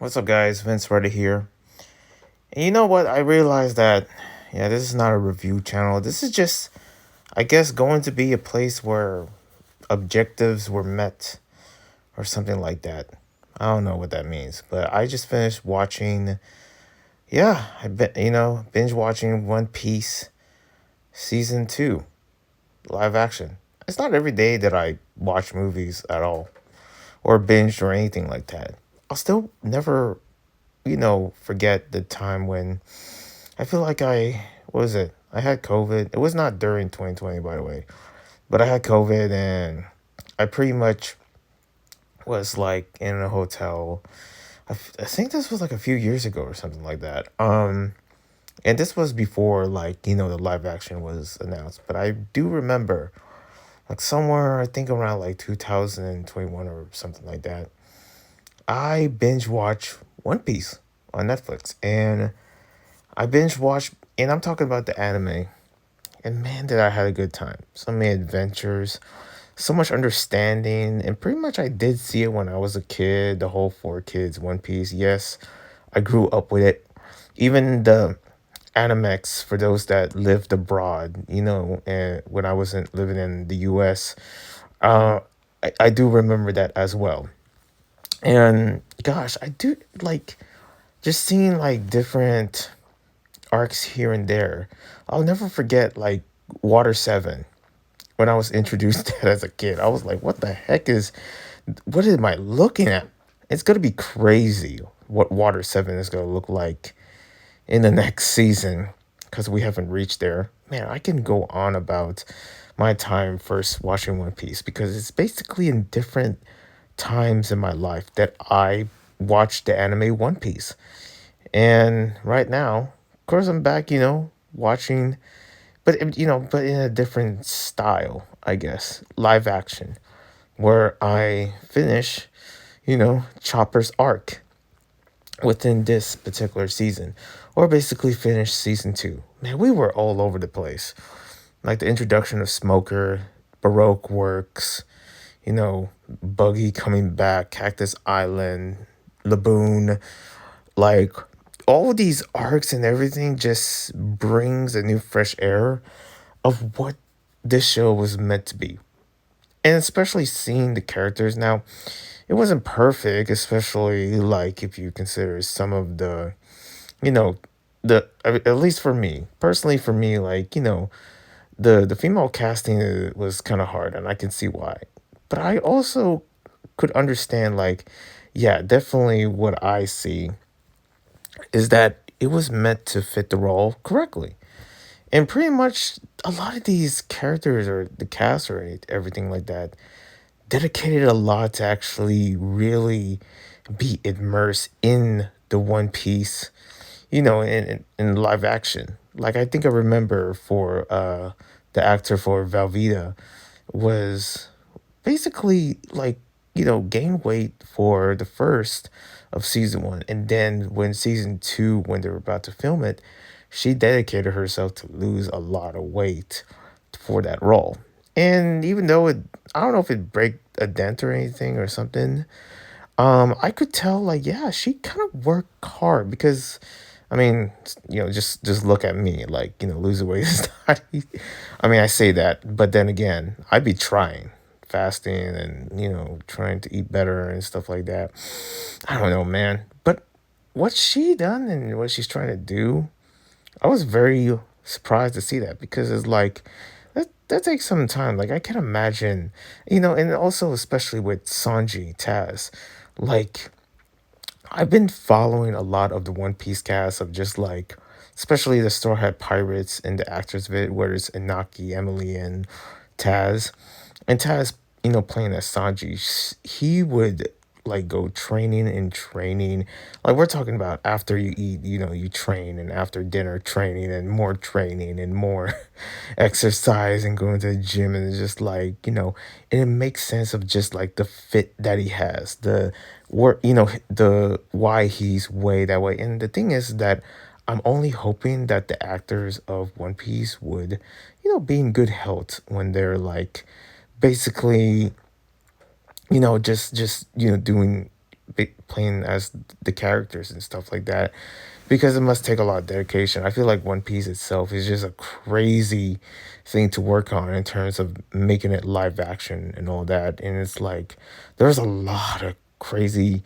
What's up, guys? Vince Reddy here. And you know what? I realized that, yeah, this is not a review channel. This is just, I guess, going to be a place where objectives were met or something like that. I don't know what that means, but I just finished watching, yeah, binge watching One Piece season 2 live action. It's not every day that I watch movies at all or binge or anything like that. I'll still never, forget the time when I feel like what was it? I had COVID. It was not during 2020, by the way, but I had COVID and I pretty much was like in a hotel. I think this was like a few years ago or something like that. And this was before like, the live action was announced, but I do remember like somewhere, I think around like 2021 or something like that. I binge watched One Piece on Netflix and I binge watched, and I'm talking about the anime. And man, did I had a good time. So many adventures, so much understanding, and pretty much I did see it when I was a kid. The whole Four Kids One Piece. Yes, I grew up with it. Even the Animex for those that lived abroad, and when I wasn't living in the U.S., I do remember that as well. And gosh, I do like just seeing like different arcs here and there. I'll never forget like Water 7 when I was introduced to that as a kid. I was like, what am I looking at? It's going to be crazy what Water 7 is going to look like in the next season because we haven't reached there. Man, I can go on about my time first watching One Piece because it's basically in different times in my life that I watched the anime One Piece. And right now, of course, I'm back, watching, but in a different style, I guess, live action, where I finish, Chopper's arc within this particular season, or basically finish season 2. Man, we were all over the place. Like the introduction of Smoker, Baroque works, Buggy coming back, Cactus Island, Laboon, like all of these arcs and everything just brings a new fresh air of what this show was meant to be. And especially seeing the characters now, it wasn't perfect, especially like if you consider some of the, you know, at least for me, personally for me, like, the female casting was kind of hard and I can see why. But I also could understand like yeah, definitely what I see is that it was meant to fit the role correctly. And pretty much a lot of these characters or the cast or everything like that dedicated a lot to actually really be immersed in the One Piece, in live action. Like I think I remember for the actor for Velveeta was basically like gain weight for the first of season 1, and then when season 2, when they were about to film it, she dedicated herself to lose a lot of weight for that role. And even though I don't know if it break a dent or anything or something, I could tell like yeah, she kind of worked hard because I mean, just look at me, like, losing weight is not easy. I mean, I say that, but then again, I'd be trying, fasting and, trying to eat better and stuff like that. I don't know, man. But what she done and what she's trying to do, I was very surprised to see that because it's like, that takes some time. Like, I can imagine, and also especially with Sanji Taz, like, I've been following a lot of the One Piece cast of just like, especially the Straw Hat Pirates and the actors of it, where it's Inaki, Emily, and Taz. And Taz, playing as Sanji, he would like go training and training. Like we're talking about after you eat, you train, and after dinner training and more exercise and going to the gym, and it's just like, and it makes sense of just like the fit that he has, the work, the why he's way that way. And the thing is that I'm only hoping that the actors of One Piece would, be in good health when they're like basically, just doing playing as the characters and stuff like that, because it must take a lot of dedication. I feel like One Piece itself is just a crazy thing to work on in terms of making it live action and all that. And it's like there's a lot of crazy,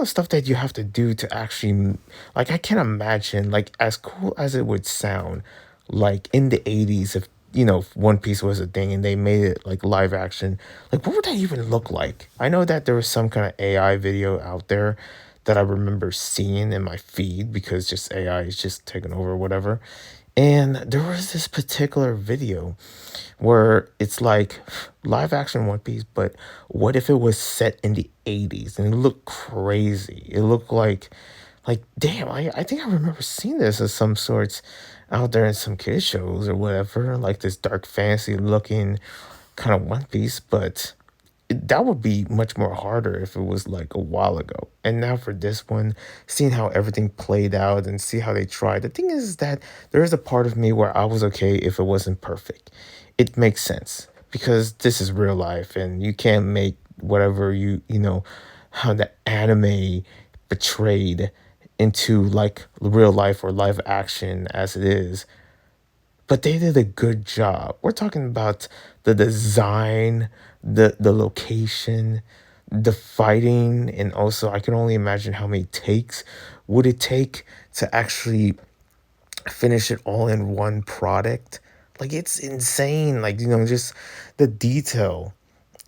stuff that you have to do to actually like I can't imagine, like, as cool as it would sound, like in the 80s, if One Piece was a thing and they made it like live action, like what would that even look like? I know that there was some kind of AI video out there that I remember seeing in my feed because just AI is just taking over or whatever. And there was this particular video where it's like live action One Piece, but what if it was set in the 80s and it looked crazy? It looked like damn, I think I remember seeing this as some sorts out there in some kids shows or whatever, like this dark fantasy looking kind of One Piece, but that would be much more harder if it was like a while ago. And now for this one, seeing how everything played out and see how they tried. The thing is that there is a part of me where I was okay if it wasn't perfect. It makes sense because this is real life and you can't make whatever how the anime betrayed into like real life or live action as it is, but they did a good job. We're talking about the design, the location, the fighting, and also I can only imagine how many takes would it take to actually finish it all in one product. Like it's insane. Like, just the detail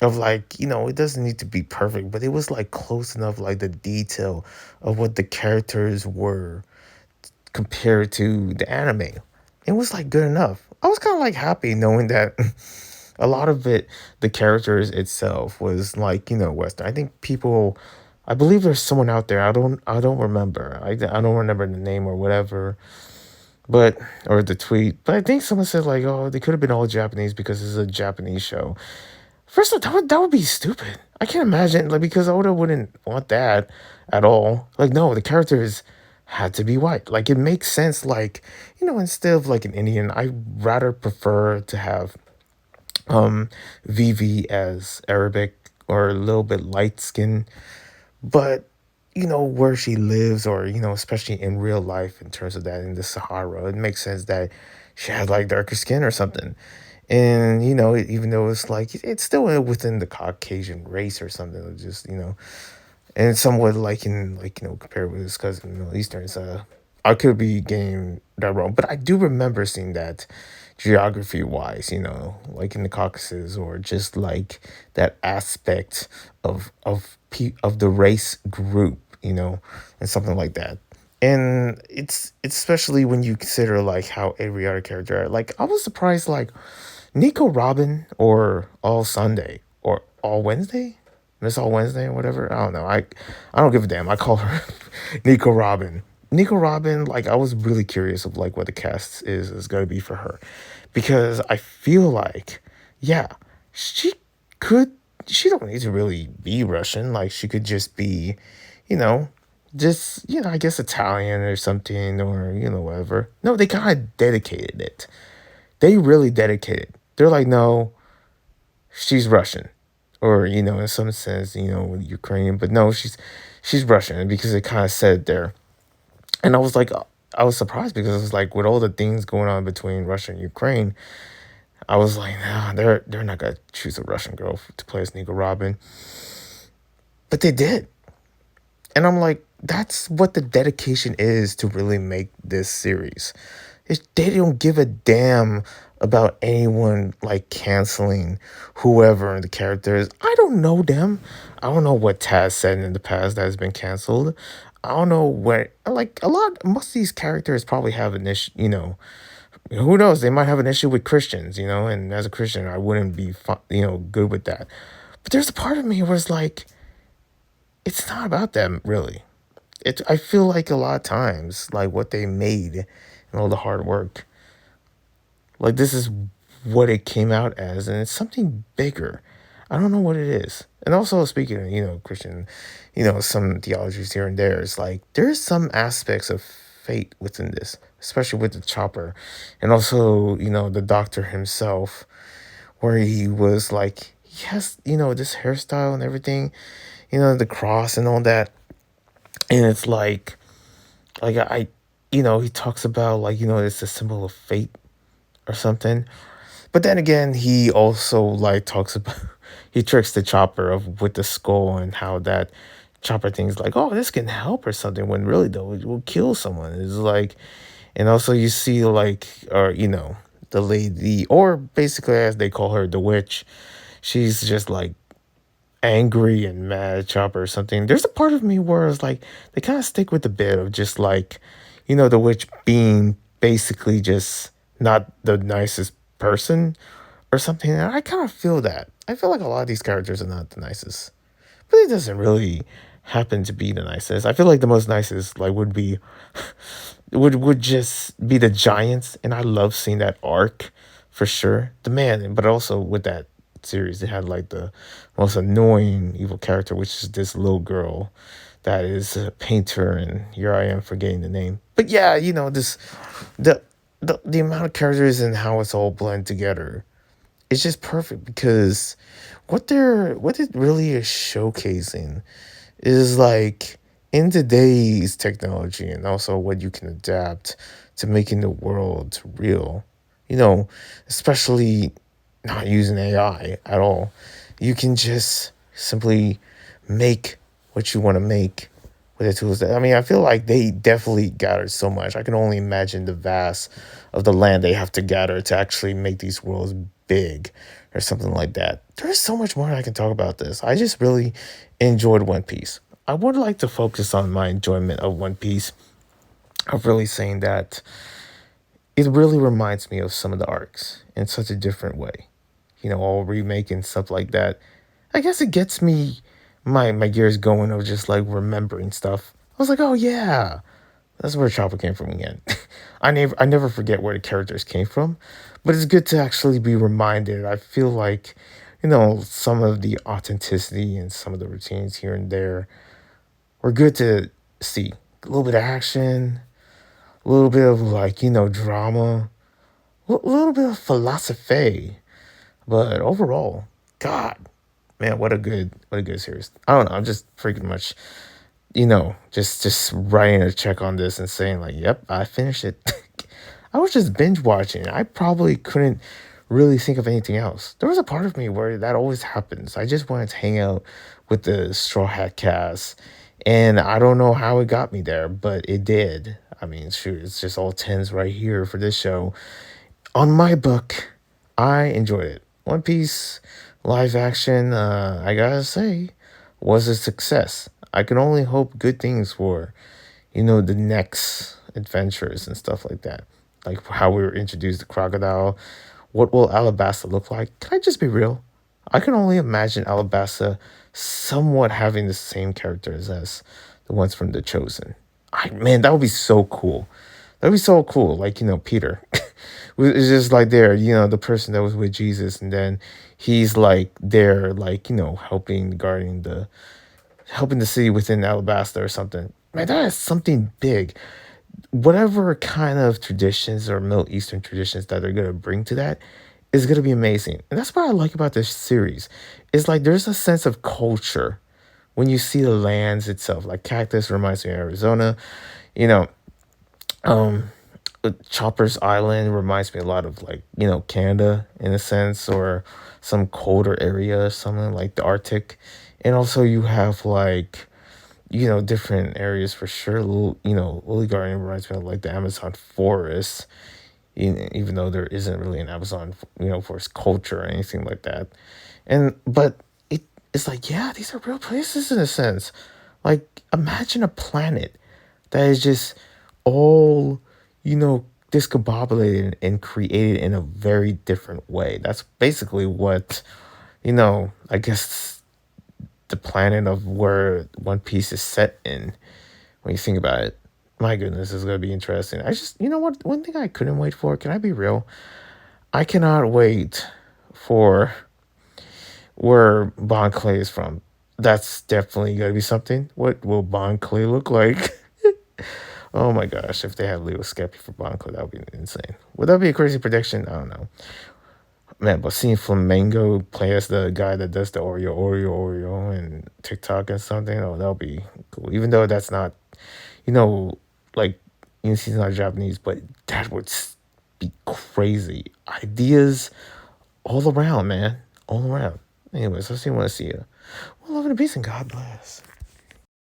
of like, it doesn't need to be perfect, but it was like close enough, like the detail of what the characters were compared to the anime. It was like good enough. I was kind of like happy knowing that a lot of it, the characters itself was like, Western. I think people, I believe there's someone out there. I don't remember. I don't remember the name or whatever, but, or the tweet, but I think someone said like, oh, they could have been all Japanese because this is a Japanese show. First of all, that would be stupid. I can't imagine, like, because Oda wouldn't want that at all. Like, no, the characters had to be white. Like, it makes sense. Like, instead of like an Indian, I rather prefer to have Vivi as Arabic or a little bit light skin. But where she lives, or especially in real life, in terms of that in the Sahara, it makes sense that she had like darker skin or something. And even though it's like it's still within the Caucasian race or something, it's just and somewhat like in like compared with his cousin Middle Easterns. I could be getting that wrong, but I do remember seeing that geography wise, like in the Caucasus, or just like that aspect of the race group, and something like that. And it's especially when you consider like how every other character, like I was surprised, like Nico Robin or All Sunday or All Wednesday, Miss All Wednesday or whatever. I don't know. I don't give a damn. I call her Nico Robin. Nico Robin. Like I was really curious of like what the cast is gonna be for her, because I feel like, yeah, she could. She don't need to really be Russian. Like she could just be, you know, I guess Italian or something, or whatever. No, they kind of dedicated it. They really dedicated. They're like, no, she's Russian, or in some sense, Ukrainian, but no, she's Russian because it kind of said it there. And I was surprised because it was like with all the things going on between Russia and Ukraine, I was like, nah, they're not gonna choose a Russian girl to play as Nico Robin, but they did, and I'm like, that's what the dedication is to really make this series. They don't give a damn about anyone like canceling whoever the characters. I don't know them. I don't know what Taz said in the past that has been canceled. I don't know what, like, most of these characters probably have an issue, who knows? They might have an issue with Christians, and as a Christian, I wouldn't be, good with that. But there's a part of me where it's like, it's not about them, really. I feel like a lot of times, like what they made and all the hard work, like this is what it came out as, and it's something bigger. I don't know what it is. And also speaking of, Christian, some theologies here and there, it's like there's some aspects of fate within this, especially with the chopper. And also, the doctor himself, where he was like, he has, this hairstyle and everything, the cross and all that. And it's like he talks about like it's a symbol of fate or something. But then again, he also like talks about he tricks the chopper of with the skull and how that chopper thinks like, oh, this can help or something, when really though it will kill someone. It's like, and also you see like, or the lady, or basically as they call her, the witch. She's just like angry and mad at Chopper or something. There's a part of me where it's like they kind of stick with the bit of just like, the witch being basically just not the nicest person or something. And I kind of feel that. I feel like a lot of these characters are not the nicest, but it doesn't really happen to be the nicest. I feel like the most nicest like would be would just be the giants, and I love seeing that arc for sure. The man, but also with that series, they had like the most annoying evil character, which is this little girl that is a painter, and here I am forgetting the name. But yeah, this the the amount of characters and how it's all blend together, it's just perfect because what it really is showcasing is like in today's technology and also what you can adapt to making the world real, you know, especially not using AI at all. You can just simply make what you want to make with the tools that, I mean, I feel like they definitely gathered so much. I can only imagine the vast of the land they have to gather to actually make these worlds big or something like that. There's so much more I can talk about this. I just really enjoyed One Piece. I would like to focus on my enjoyment of One Piece, of really saying that it really reminds me of some of the arcs in such a different way. All remake and stuff like that. I guess it gets me my gears going of just like remembering stuff. I was like, oh yeah, that's where Chopper came from again. I never forget where the characters came from, but it's good to actually be reminded. I feel like, some of the authenticity and some of the routines here and there were good to see. A little bit of action, a little bit of like, drama, a little bit of philosophy. But overall, God, man, what a good series. I don't know. I'm just freaking much, just writing a check on this and saying like, yep, I finished it. I was just binge watching. I probably couldn't really think of anything else. There was a part of me where that always happens. I just wanted to hang out with the Straw Hat cast, and I don't know how it got me there, but it did. I mean, shoot, it's just all tens right here for this show. On my book, I enjoyed it. One Piece live action, I gotta say, was a success. I can only hope good things for, the next adventures and stuff like that. Like how we were introduced to Crocodile. What will Alabasta look like? Can I just be real? I can only imagine Alabasta somewhat having the same characters as the ones from The Chosen. Man, that would be so cool. That'd be so cool. Like, Peter. It's just like there, the person that was with Jesus, and then he's like there, like, helping guarding helping the city within Alabasta or something. Man, that is something big. Whatever kind of traditions or Middle Eastern traditions that they're gonna bring to that is gonna be amazing. And that's what I like about this series. It's like there's a sense of culture when you see the lands itself. Like Cactus reminds me of Arizona, you know, um Chopper's Island reminds me a lot of like, Canada in a sense, or some colder area, something like the Arctic. And also you have like, different areas for sure. Lily Garden reminds me of like the Amazon forest, even though there isn't really an Amazon, forest culture or anything like that. But it's like, yeah, these are real places in a sense. Like imagine a planet that is just all, discombobulated and created in a very different way. That's basically what, I guess the planet of where One Piece is set in, when you think about it. My goodness, it's gonna be interesting. I just, what? One thing I couldn't wait for. Can I be real? I cannot wait for where Bon Clay is from. That's definitely gonna be something. What will Bon Clay look like? Oh my gosh, if they had Leo Skeppy for Bon Clay, that would be insane. Would that be a crazy prediction? I don't know. Man, but seeing Flamingo play as the guy that does the Oreo and TikTok and something, oh, that'll be cool. Even though that's not, you know, like, he's not Japanese, but that would be crazy. Ideas all around, man. All around. Anyways, I see want to see you. Well, love and peace and God bless.